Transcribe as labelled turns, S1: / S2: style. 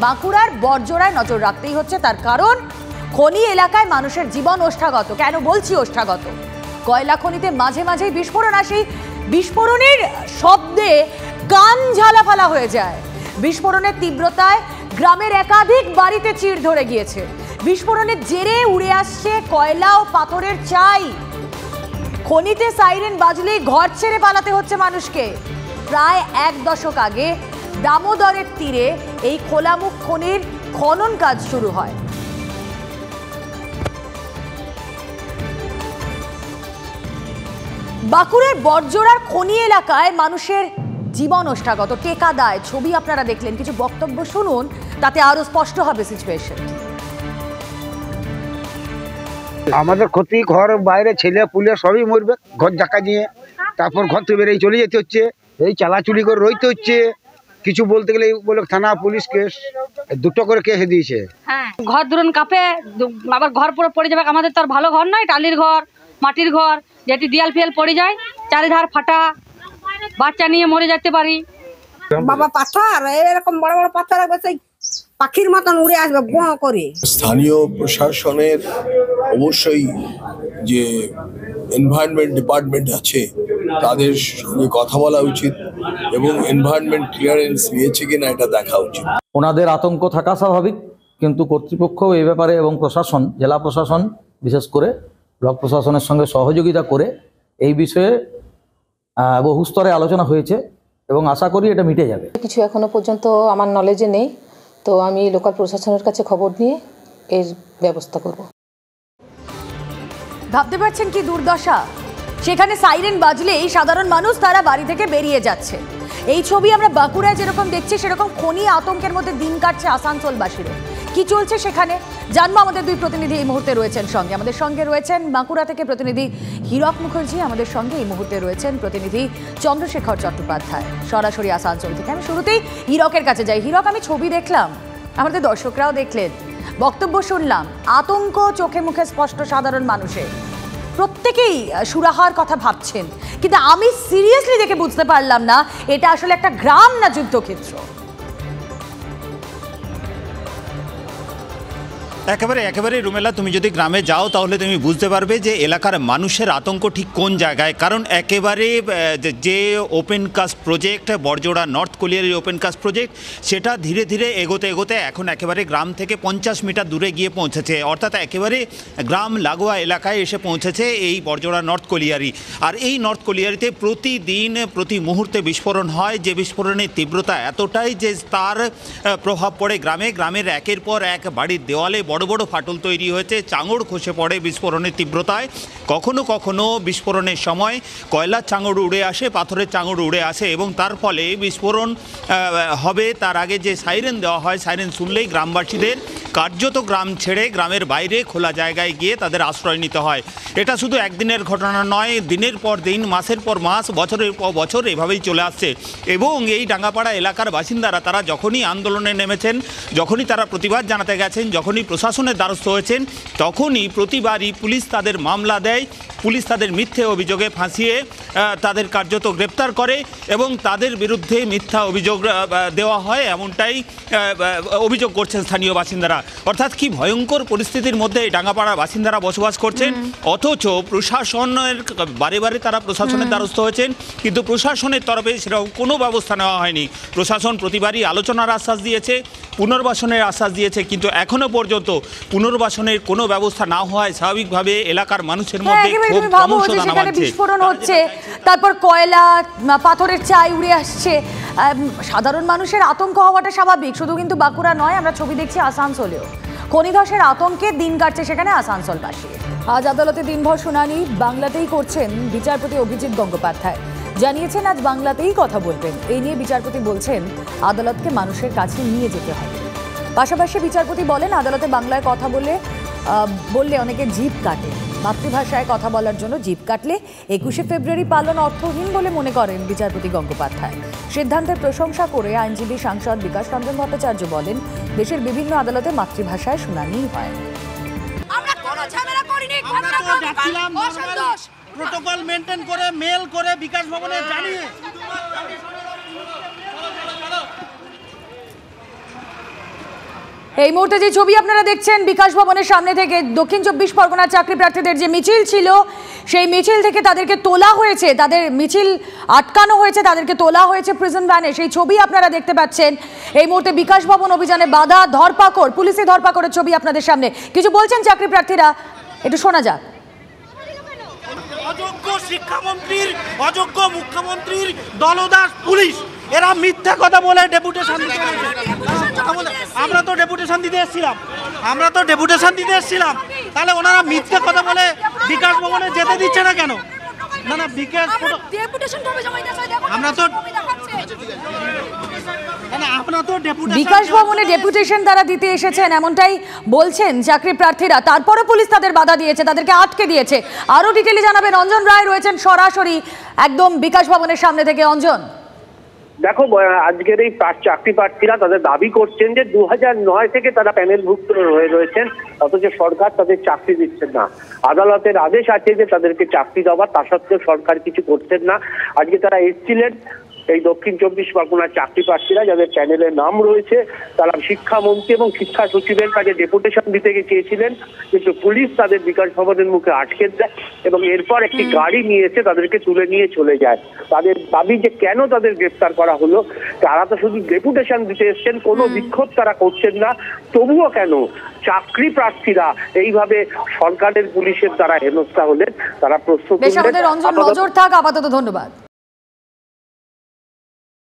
S1: বাঁকুড়ার বড়জোড়ায় নজর রাখতেই হচ্ছে, তার কারণ খনি এলাকায় মানুষের জীবন ওষ্ঠাগত। কেন বলছি ওষ্ঠাগত? কয়লা খনিতে মাঝে মাঝেই বিস্ফোরণ আসে, বিস্ফোরণের শব্দে কান ঝালাফালা হয়ে যায়। বিস্ফোরণের তীব্রতায় গ্রামের একাধিক বাড়িতে চিড় ধরে গিয়েছে। বিস্ফোরণের জেরে উড়ে আসছে কয়লা ও পাথরের চাই। খনিতে সাইরেন বাজলেই ঘর ছেড়ে পালাতে হচ্ছে মানুষকে। প্রায় 1 দশক আগে দামোদরের তীরে এই খোলামুখ খনির খনন কাজ শুরু হয়। বাঁকুড়ার বড়জোড়ার খনি এলাকায় মানুষের জীবন ওষ্ঠাগত, টেকা দায়। ছবি আপনারা দেখলেন, কিছু বক্তব্য শুনুন, তাতে আরো স্পষ্ট হবে সিচুয়েশন।
S2: আমাদের ক্ষতি, ঘর বাইরে ছেলে পুলে সবই মরবে, ঘর জাকা নিয়ে। তারপর ঘর থেকে বেরিয়ে চলে যেতে হচ্ছে, এই চালাচুলি করে রইতে হচ্ছে। কিছু বলতে গেলে বলে থানা পুলিশ কেস, 2টো করে কেস দিয়েছে।
S3: ঘর ধরুন কাঁপে, আবার ঘর পুরো পড়ে যাবে। আমাদের তো আর ভালো ঘর নয়, টালির ঘর, মাটির ঘর, যেটি দিয়াল ফিয়াল পড়ে যায়, চারিধার ফাটা, বাচ্চা নিয়ে মরে যেতে পারি।
S4: বাবা পাথর, এরকম বড় বড় পাথর পাখির মতন উড়ে আসবে গোঁ করে।
S5: স্থানীয় প্রশাসনের অবশ্যই যে এনভায়রনমেন্ট ডিপার্টমেন্ট আছে তাদের সঙ্গে কথা বলা উচিত এবং এনভায়রনমেন্ট ক্লিয়ারেন্স নিয়েছে কিনা এটা দেখা উচিত।
S6: ওনাদের আতঙ্ক থাকা স্বাভাবিক, কিন্তু কর্তৃপক্ষ এই ব্যাপারে এবং প্রশাসন, জেলা প্রশাসন বিশেষ করে ব্লক প্রশাসনের সঙ্গে সহযোগিতা করে এই বিষয়ে বহু স্তরে আলোচনা হয়েছে এবং আশা করি এটা মিটে যাবে।
S7: কিছু এখনো পর্যন্ত আমার নলেজে নেই, তো আমি লোকাল প্রশাসনের কাছে খবর নিয়ে এর ব্যবস্থা করব।
S1: ভাবতে পারছেন কি দুর্দশা? সেখানে সাইরেন বাজলেই সাধারণ মানুষ তারা বাড়ি থেকে বেরিয়ে যাচ্ছে। এই ছবি আমরা বাঁকুড়ায় যেরকম দেখছি, সেরকম খনি আতঙ্কের মধ্যে দিন কাটছে আসানসোলবাসীরও। কি চলছে সেখানে জানবো। আমাদের 2 প্রতিনিধি এই মুহূর্তে রয়েছেন সঙ্গে। আমাদের সঙ্গে রয়েছেন বাঁকুড়া থেকে প্রতিনিধি হীরক মুখার্জি, আমাদের সঙ্গে এই মুহূর্তে রয়েছেন প্রতিনিধি চন্দ্রশেখর চট্টোপাধ্যায় সরাসরি আসানসোল থেকে। আমি শুরুতেই হীরকের কাছে যাই। হীরক, আমি ছবি দেখলাম, আমাদের দর্শকরাও দেখলেন, বক্তব্য শুনলাম, আতঙ্ক চোখে মুখে স্পষ্ট সাধারণ মানুষের। প্রত্যেকেই সুরাহার কথা ভাবছেন, কিন্তু আমি সিরিয়াসলি দেখে বুঝতে পারলাম না এটা আসলে একটা গ্রাম না যুদ্ধক্ষেত্র।
S8: একেবারে রুমেলা, তুমি যদি গ্রামে যাও তাহলে তুমি বুঝতে পারবে যে এলাকার মানুষের আতঙ্ক ঠিক কোন জায়গায়। কারণ একেবারে যে open cast project, Barjora north কলিয়ারির ওপেন কাস্ট প্রজেক্ট, সেটা ধীরে ধীরে এগোতে এখন একেবারে গ্রাম থেকে 50 মিটার দূরে গিয়ে পৌঁছেছে। অর্থাৎ একেবারে গ্রাম লাগোয়া এলাকায় এসে পৌঁছেছে এই বড়জোড়া নর্থ কলিয়ারি। আর এই নর্থ কলিয়ারিতে প্রতিদিন প্রতি মুহূর্তে বিস্ফোরণ হয়, যে বিস্ফোরণের তীব্রতা এতটাই যে তার প্রভাব পড়ে গ্রামের একের পর এক বাড়ির দেওয়ালে বড় বড় ফাটল তৈরি হয়েছে, চাঙড় খসে পড়ে বিস্ফোরণের তীব্রতায়। কখনো কখনো বিস্ফোরণের সময় কয়লার চাঙড় উড়ে আসে, পাথরের চাঙড় উড়ে আসে এবং তার ফলে বিস্ফোরণ হবে তার আগে যে সাইরেন দেওয়া হয়, সাইরেন শুনলেই গ্রামবাসীদের কার্যত গ্রাম ছেড়ে গ্রামের বাইরে খোলা জায়গায় গিয়ে তাদের আশ্রয় নিতে হয়। এটা শুধু একদিনের ঘটনা নয়, দিনের পর দিন, মাসের পর মাস, বছরের পর বছর এভাবেই চলে আসছে। এবং এই ডাঙ্গাপাড়া এলাকার বাসিন্দারা তারা যখনই আন্দোলনে নেমেছেন, যখনই তারা প্রতিবাদ জানাতে গেছেন, যখনই প্রশাসনের দ্বারস্থ হয়েছেন, তখনই প্রতিবারই পুলিশ তাদের মামলা দেয়, পুলিশ তাদের মিথ্যে অভিযোগে ফাঁসিয়ে তাদের কার্যত গ্রেপ্তার করে এবং তাদের বিরুদ্ধে মিথ্যা অভিযোগ দেওয়া হয়, এমনটাই অভিযোগ করছেন স্থানীয় বাসিন্দারা। অর্থাৎ কি ভয়ঙ্কর পরিস্থিতির মধ্যে এই ডাঙ্গাপাড়ার বাসিন্দারা বসবাস করছেন, অথচ প্রশাসনের বারে বারে তারা প্রশাসনের দ্বারস্থ হয়েছেন, কিন্তু প্রশাসনের তরফে সেরকম কোনো ব্যবস্থা নেওয়া হয়নি। প্রশাসন প্রতিবারই আলোচনার আশ্বাস দিয়েছে, পুনর্বাসনের আশ্বাস দিয়েছে, কিন্তু এখনো পর্যন্ত পুনর্বাসনের কোনো ব্যবস্থা না হওয়ায় স্বাভাবিকভাবে এলাকার মানুষের মধ্যে
S1: বিস্ফোরণ হচ্ছে, তারপর কয়লা পাথরের চাই উড়ে আসছে। সাধারণ মানুষের আতঙ্ক হওয়াটা স্বাভাবিক, শুধু কিন্তু বাঁকুড়া নয়, আমরা ছবি দেখছি আসানসোলেও খনিধসের আতঙ্কে দিন কাটছে সেখানে আসানসোলবাসী। আজ আদালতে দিনভর শুনানি বাংলাতেই করছেন বিচারপতি অভিজিৎ গঙ্গোপাধ্যায়। জানিয়েছেন আজ বাংলাতেই কথা বলবেন। এই নিয়ে বিচারপতি বলছেন আদালতকে মানুষের কাছে নিয়ে যেতে হবে। পাশাপাশি বিচারপতি বলেন আদালতে বাংলায় কথা বললে অনেকে জিভ কাটে, মাতৃভাষায় কথা বলার জন্য জিভ কাটলে 21শে ফেব্রুয়ারি পালন অর্থহীন বলে মনে করেন বিচারপতি গঙ্গোপাধ্যায়। সিদ্ধান্তের প্রশংসা করে আইনজীবী সাংসদ বিকাশ রঞ্জন ভট্টাচার্য বলেন দেশের বিভিন্ন আদালতে মাতৃভাষায় শুনানি হয়।
S9: প্রোটোকল মেনটেন করে মেল করে বিকাশ ভবনে জানিয়ে
S1: এই মুহূর্তে যে ছবি আপনারা দেখছেন বিকাশ ভবনের সামনে থেকে দক্ষিণ 24 পরগনার চাকরি প্রার্থীদের যে মিছিল ছিল সেই মিছিল থেকে তাদেরকে তোলা হয়েছে, তাদের মিছিল আটকানো হয়েছে, তাদেরকে তোলা হয়েছে প্রিজন ভ্যানে। সেই ছবি আপনারা দেখতে পাচ্ছেন। এই মুহূর্তে বিকাশ ভবন অভিযানে বাধা, ধরপাকড়, পুলিশি ধরপাকড়ের ছবি আপনাদের সামনে। কিছু বলছেন চাকরি প্রার্থীরা, একটু শোনা যাক।
S9: অযোগ্য শিক্ষামন্ত্রীর, অযোগ্য মুখ্যমন্ত্রীর দলদাস পুলিশ, এরা মিথ্যা কথা বলে ডেপুটেশন দিতে আমরা তো ডেপুটেশন দিতে এসেছিলাম, তাহলে ওনারা মিথ্যা কথা বলে বিকাশ ভবনে যেতে দিচ্ছে না কেন? না বিকাশ
S1: বিকাশ ভবনে ডেপুটেশন তারা দিতে এসেছেন এমনটাই বলছেন চাকরি প্রার্থীরা। তারপরে পুলিশ তাদের বাধা দিয়েছে, তাদেরকে আটকে দিয়েছে। আরো ডিটেইলে জানাবেন অঞ্জন রায়, রয়েছেন সরাসরি একদম বিকাশ ভবনের সামনে থেকে। অঞ্জন,
S10: দেখো, আজকের এই চাকরি প্রার্থীরা তাদের দাবি করছেন যে 2009 থেকে তারা প্যানেলভুক্ত হয়ে রয়েছেন, অথচ সরকার তাদের চাকরি দিচ্ছেন না। আদালতের আদেশ আছে যে তাদেরকে চাকরি দেওয়ার, তা সত্ত্বেও সরকার কিছু করছেন না। আজকে তারা এসেছিলেন এই দক্ষিণ 24 পরগনার চাকরি প্রার্থীরা, যাদের প্যানেলের নাম রয়েছে, তারা শিক্ষামন্ত্রী এবং শিক্ষা সচিবের কাছে ডেপুটেশন দিতে চেয়েছিলেন, কিন্তু পুলিশ তাদের বিকাশ ভবনের মুখে আটকে দেয় এবং এরপর একটি গাড়ি নিয়ে এসে তাদেরকে তুলে নিয়ে চলে যায়। তাদের দাবি যে কেন তাদের গ্রেফতার করা হলো, তারা তো শুধু ডেপুটেশন দিতে এসছেন, কোনো বিক্ষোভ তারা করছেন না, তবুও কেন চাকরি প্রার্থীরা এইভাবে সরকারের পুলিশের দ্বারা হেনস্থা হলেন, তারা প্রশ্ন তুললেন।
S1: নজর থাক আপাতত। ধন্যবাদ।